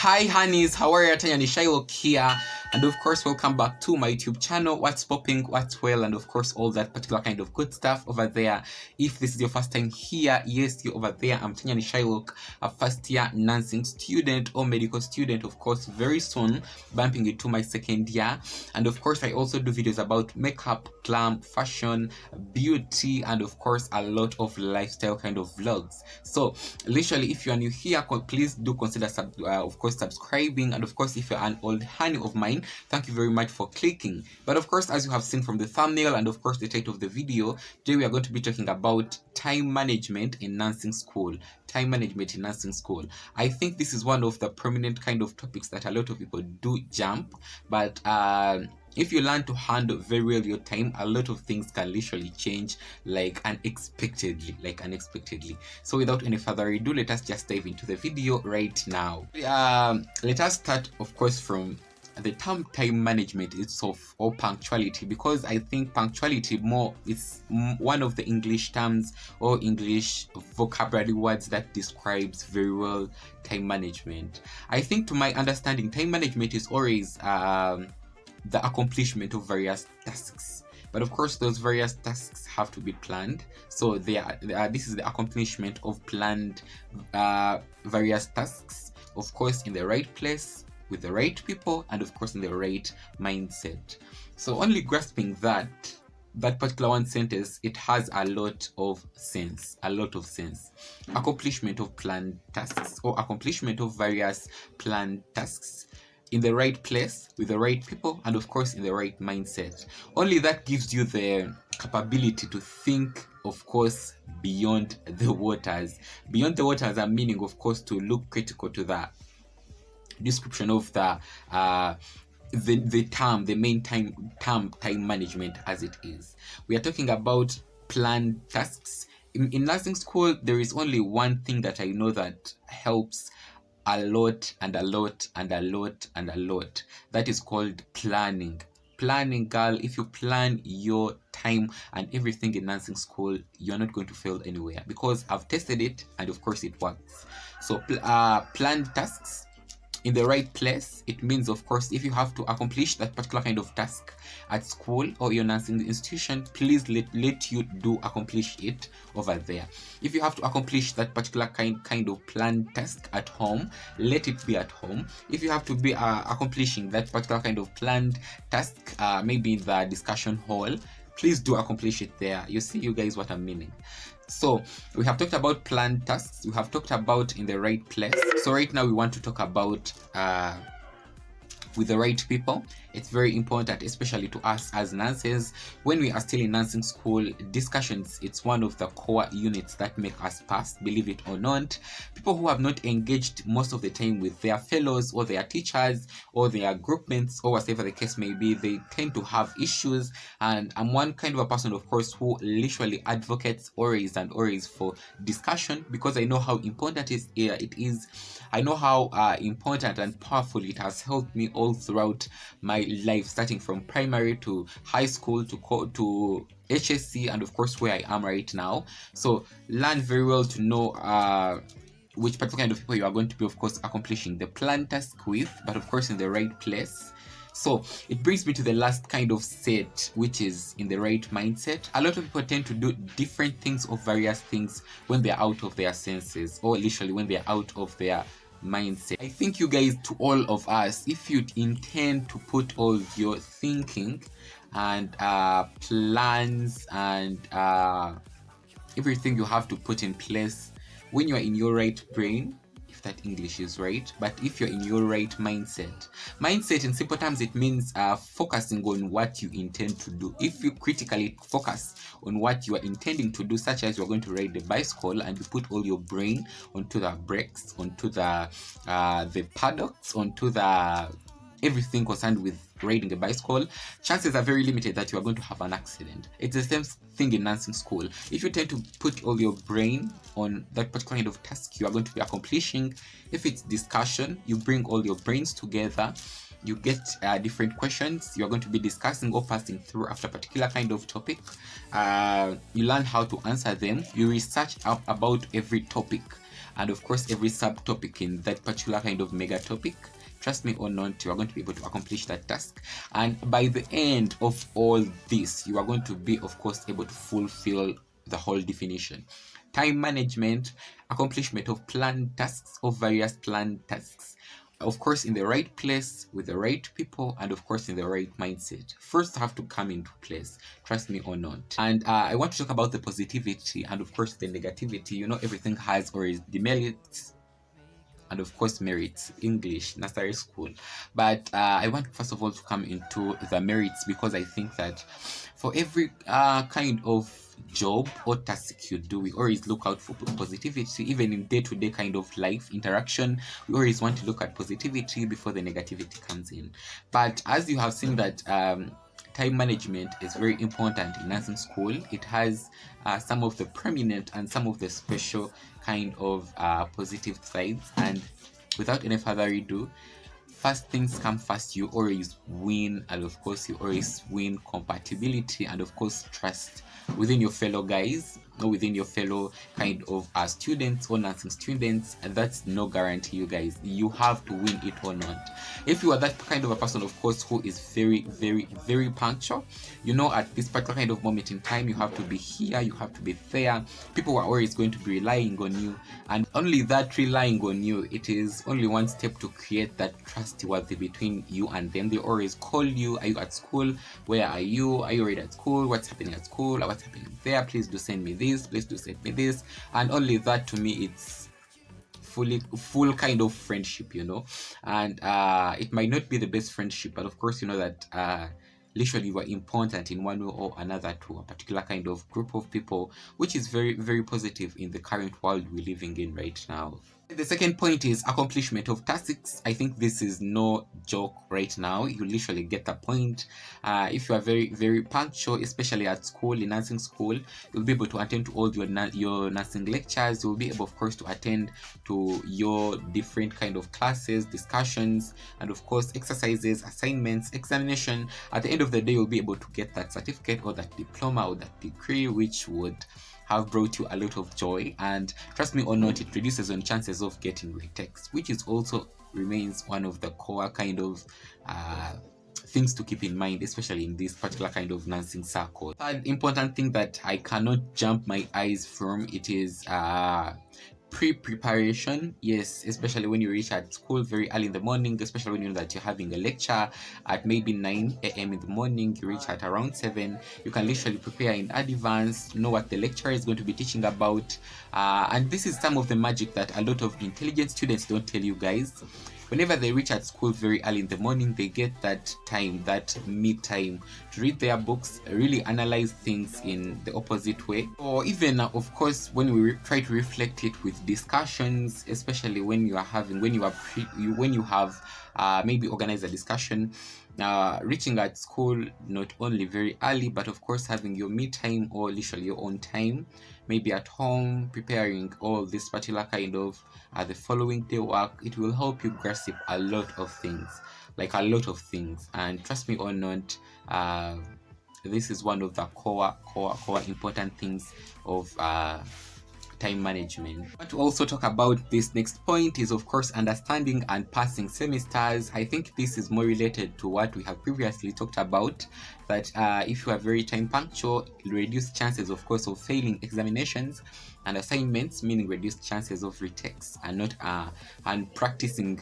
Hi honeys, how are you? Tanya ni Shylock here, and of course welcome back to my YouTube channel. What's popping, what's well, and of course all that particular kind of good stuff over there. If this is your first time here, yes, you're over there. I'm Tanya ni Shylock, a first year nursing student or medical student, of course very soon bumping into my second year. And of course I also do videos about makeup, glam, fashion, beauty, and of course a lot of lifestyle kind of vlogs. So literally, if you are new here, please do consider of course subscribing, and of course if you're an old honey of mine, thank you very much for clicking. But of course, as you have seen from the thumbnail and of course the title of the video, today we are going to be talking about time management in nursing school. Time management in nursing school. I think this is one of the prominent kind of topics that a lot of people do jump, but if you learn to handle very well your time, a lot of things can literally change unexpectedly. So without any further ado, let us just dive into the video right now. Let us start, of course, from the term time management itself, or punctuality, because I think punctuality is one of the English terms or English vocabulary words that describes very well time management. I think, to my understanding, time management is always the accomplishment of various tasks, but of course those various tasks have to be planned. So this is the accomplishment of planned various tasks, of course in the right place, with the right people, and of course in the right mindset. So only grasping that particular one sentence, it has a lot of sense. Accomplishment of planned tasks, or accomplishment of various planned tasks in the right place, with the right people, and of course in the right mindset. Only that gives you the capability to think, of course, beyond the waters. Beyond the waters, I'm meaning, of course, to look critical to the description of the main term time management as it is. We are talking about planned tasks. In nursing school, there is only one thing that I know that helps a lot. That is called planning. Girl, if you plan your time and everything in nursing school, you're not going to fail anywhere, because I've tested it and of course it works. So planned tasks in the right place, it means, of course, if you have to accomplish that particular kind of task at school or your nursing institution, please let you accomplish it over there. If you have to accomplish that particular kind of planned task at home, let it be at home. If you have to be accomplishing that particular kind of planned task, maybe in the discussion hall, please do accomplish it there. You see, you guys, what I'm meaning. So we have talked about planned tasks, we have talked about in the right place. So right now we want to talk about with the right people. It's very important, especially to us as nurses. When we are still in nursing school, discussions, it's one of the core units that make us pass, believe it or not. People who have not engaged most of the time with their fellows or their teachers or their group mates or whatever the case may be, they tend to have issues. And I'm one kind of a person, of course, who literally advocates always for discussion, because I know how important it is. I know how important and powerful it has helped me all throughout my life, starting from primary to high school to HSC, and of course where I am right now. So learn very well to know which particular kind of people you are going to be, of course, accomplishing the planned task with, but of course in the right place. So it brings me to the last kind of set, which is in the right mindset. A lot of people tend to do different things or various things when they're out of their senses, or literally when they're out of their mindset. I think, you guys, to all of us, if you intend to put all your thinking and plans and everything you have to put in place when you are in your right brain, if that English is right, but if you're in your right mindset in simple terms, it means focusing on what you intend to do. If you critically focus on what you are intending to do, such as you're going to ride the bicycle, and you put all your brain onto the brakes, onto the paddocks, onto the everything concerned with riding a bicycle, chances are very limited that you are going to have an accident. It's the same thing in nursing school. If you tend to put all your brain on that particular kind of task you are going to be accomplishing, if it's discussion, you bring all your brains together, you get different questions you're going to be discussing or passing through after a particular kind of topic. You learn how to answer them. You research up about every topic and of course every subtopic in that particular kind of mega topic. Trust me or not, you are going to be able to accomplish that task, and by the end of all this, you are going to be, of course, able to fulfill the whole definition. Time management, accomplishment of planned tasks, of various planned tasks, of course in the right place with the right people, and of course in the right mindset. First have to come into place, trust me or not. And I want to talk about the positivity and of course the negativity. You know, everything has or is demerits and of course merits, English nursery school, but I want first of all to come into the merits, because I think that for every kind of job or task you do, we always look out for positivity. Even in day-to-day kind of life interaction, we always want to look at positivity before the negativity comes in. But as you have seen that time management is very important in nursing school, it has some of the prominent and some of the special kind of positive sides. And without any further ado, first things come first, you always win, and of course you always win compatibility and of course trust within your fellow guys or within your fellow kind of students or nursing students. And that's no guarantee, you guys. You have to win it or not. If you are that kind of a person, of course, who is very punctual, you know, at this particular kind of moment in time, you have to be here, you have to be there. People are always going to be relying on you, and only that relying on you, it is only one step to create that trustworthy between you and them. They always call you, are you at school? Where are you? Are you already at school? What's happening at school? What's happening there? Please do send me this, please do send me this. And only that, to me, it's full kind of friendship, you know. And it might not be the best friendship, but of course you know that literally you are important in one way or another to a particular kind of group of people, which is very positive in the current world we're living in right now. The second point is accomplishment of tasks. I think this is no joke right now. You literally get the point. If you are very punctual, especially at school, in nursing school, you'll be able to attend to all your nursing lectures. You'll be able, of course, to attend to your different kind of classes, discussions, and of course exercises, assignments, examination. At the end of the day, you'll be able to get that certificate or that diploma or that degree, which would have brought you a lot of joy. And trust me or not, it reduces on chances of getting retext, which is also remains one of the core kind of things to keep in mind, especially in this particular kind of nursing circle. Third important thing that I cannot jump my eyes from, it is pre-preparation. Yes, especially when you reach at school very early in the morning, especially when you know that you're having a lecture at maybe 9 a.m. in the morning, you reach at around 7. You can literally prepare in advance, know what the lecturer is going to be teaching about, and this is some of the magic that a lot of intelligent students don't tell you guys. Whenever they reach at school very early in the morning, they get that time, that me time, to read their books, really analyze things in the opposite way. Or even, of course, when we try to reflect it with discussions, especially when you have maybe organized a discussion, reaching at school not only very early, but of course having your me time or literally your own time, maybe at home, preparing all this particular kind of the following day work, it will help you grasp a lot of things, and trust me or not, this is one of the core important things of time management. I want to also talk about this next point is of course understanding and passing semesters. I think this is more related to what we have previously talked about, that if you are very time punctual, reduce chances of course of failing examinations and assignments, meaning reduced chances of retakes and not and practicing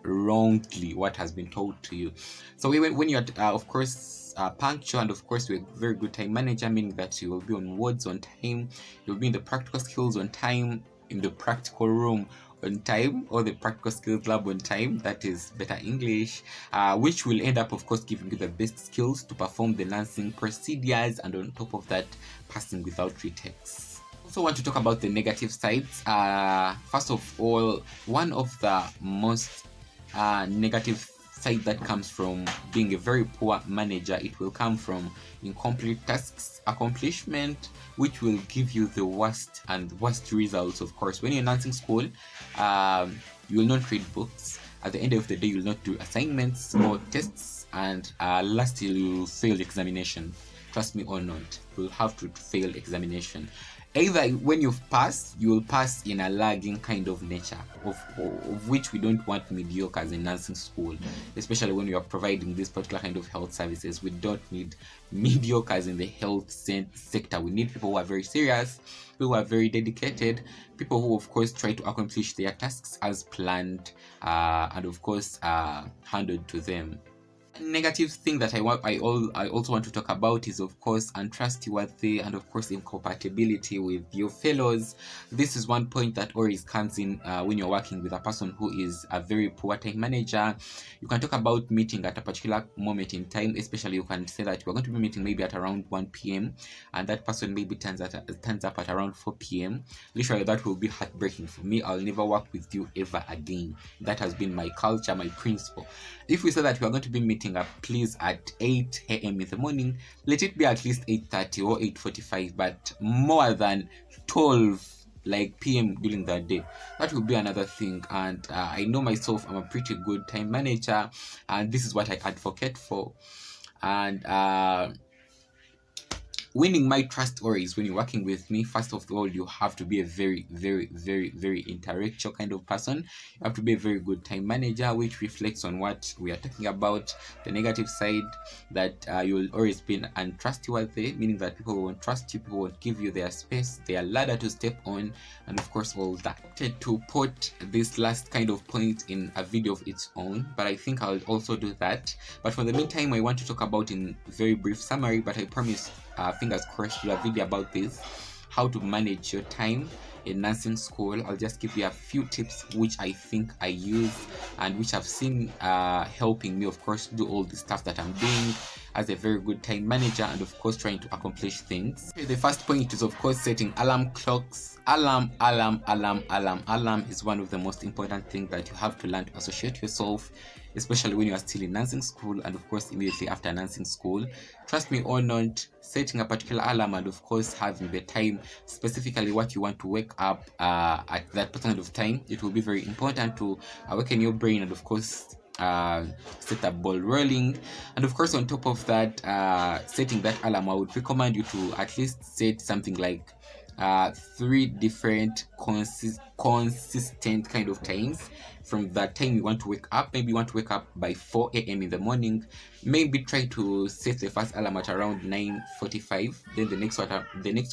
wrongly what has been told to you. So when you are of course punctual, and of course we're a very good time manager, meaning that you will be on wards on time, you'll be in the practical skills on time, in the practical room on time, or the practical skills lab on time, that is better English, which will end up of course giving you the best skills to perform the nursing procedures, and on top of that, passing without retakes. Also want to talk about the negative sides. First of all, one of the most negative side that comes from being a very poor manager, it will come from incomplete tasks accomplishment, which will give you the worst results. Of course, when you're in nursing school, you will not read books. At the end of the day, you will not do assignments or tests, and last you will fail examination. Trust me or not, you'll have to fail examination. either when you've passed, you will pass in a lagging kind of nature, of which we don't want mediocres in nursing school, especially when we are providing this particular kind of health services. We don't need mediocres in the health sector. We need people who are very serious, people who are very dedicated, people who of course try to accomplish their tasks as planned, and of course handed to them. Negative thing that I also want to talk about is of course untrustworthy and of course incompatibility with your fellows. This is one point that always comes in when you're working with a person who is a very poor time manager. You can talk about meeting at a particular moment in time, especially you can say that we're going to be meeting maybe at around 1 p.m. and that person maybe turns up at around 4 p.m. Literally, that will be heartbreaking for me. I'll never work with you ever again. That has been my culture, my principle. If we say that we are going to be meeting up, please, at 8 a.m. in the morning, let it be at least 8:30 or 8:45, but more than 12 like p.m. during that day, that will be another thing. And I know myself, I'm a pretty good time manager, and this is what I advocate for. And winning my trust always when you're working with me, first of all, you have to be a very, very, very, very intellectual kind of person. You have to be a very good time manager, which reflects on what we are talking about. The negative side, that you will always be untrustworthy, meaning that people won't trust you, people won't give you their space, their ladder to step on, and of course all that. To put this last kind of point in a video of its own, but I think I'll also do that. But for the meantime, I want to talk about in very brief summary, but I promise fingers crossed, do a video about this, how to manage your time in nursing school. I'll just give you a few tips which I think I use and which I've seen helping me, of course, do all the stuff that I'm doing as a very good time manager, and of course trying to accomplish things. The first point is of course setting alarm clocks. Alarm is one of the most important things that you have to learn to associate yourself, especially when you are still in nursing school, and of course immediately after nursing school. Trust me or not, setting a particular alarm and of course having the time, specifically what you want to wake up at that point of time, it will be very important to awaken your brain and of course set a ball rolling. And of course on top of that, setting that alarm, I would recommend you to at least set something like 3 different consistent kind of times from that time you want to wake up. Maybe you want to wake up by 4 a.m. in the morning. Maybe try to set the first alarm at around 9:45, then the next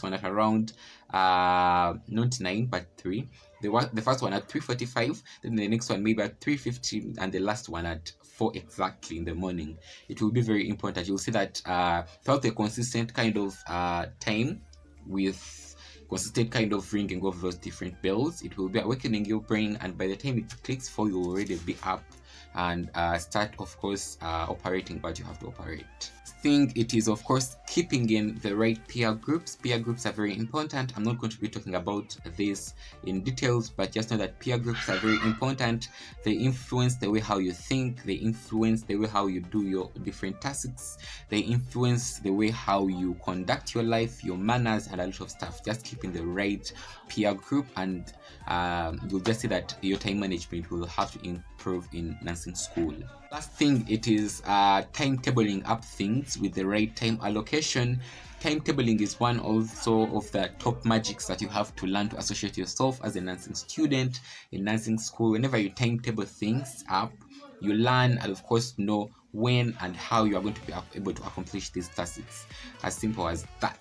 one at around not 9 but 3. The first one at 3:45, then the next one maybe at 3:50, and the last one at 4 exactly in the morning. It will be very important. You'll see that throughout the consistent kind of time, with consistent kind of ringing of those different bells, it will be awakening your brain, and by the time it clicks 4, you'll already be up and start of course operating what you have to operate. Thing it is of course keeping in the right peer groups. Peer groups are very important. I'm not going to be talking about this in details, but just know that peer groups are very important. They influence the way how you think, they influence the way how you do your different tasks, they influence the way how you conduct your life, your manners, and a lot of stuff. Just keep in the right peer group, and you'll just see that your time management will have to improve in nursing school. Last thing, it is timetabling up things with the right time allocation. Timetabling is one also of the top magics that you have to learn to associate yourself as a nursing student in nursing school. Whenever you timetable things up, you learn and of course know when and how you are going to be able to accomplish these tasks. As simple as that.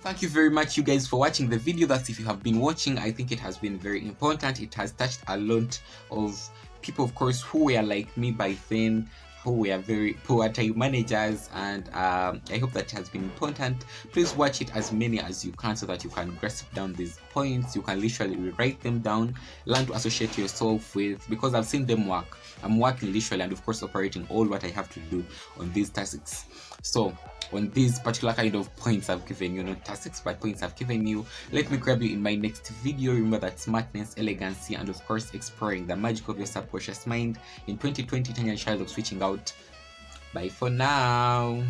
Thank you very much you guys for watching the video. That's if you have been watching. I think it has been very important. It has touched a lot of people, of course, who were like me by then, who were very poor time managers, and I hope that has been important. Please watch it as many as you can so that you can grasp down these points. You can literally write them down, learn to associate yourself with, because I've seen them work. I'm working literally and of course operating all what I have to do on these tasks. So on these particular kind of points I've given you, not tasks but points I've given you, let me grab you in my next video. Remember that smartness, elegancy, and of course exploring the magic of your subconscious mind. In 2020, Tanya Shylock switching out. Bye for now.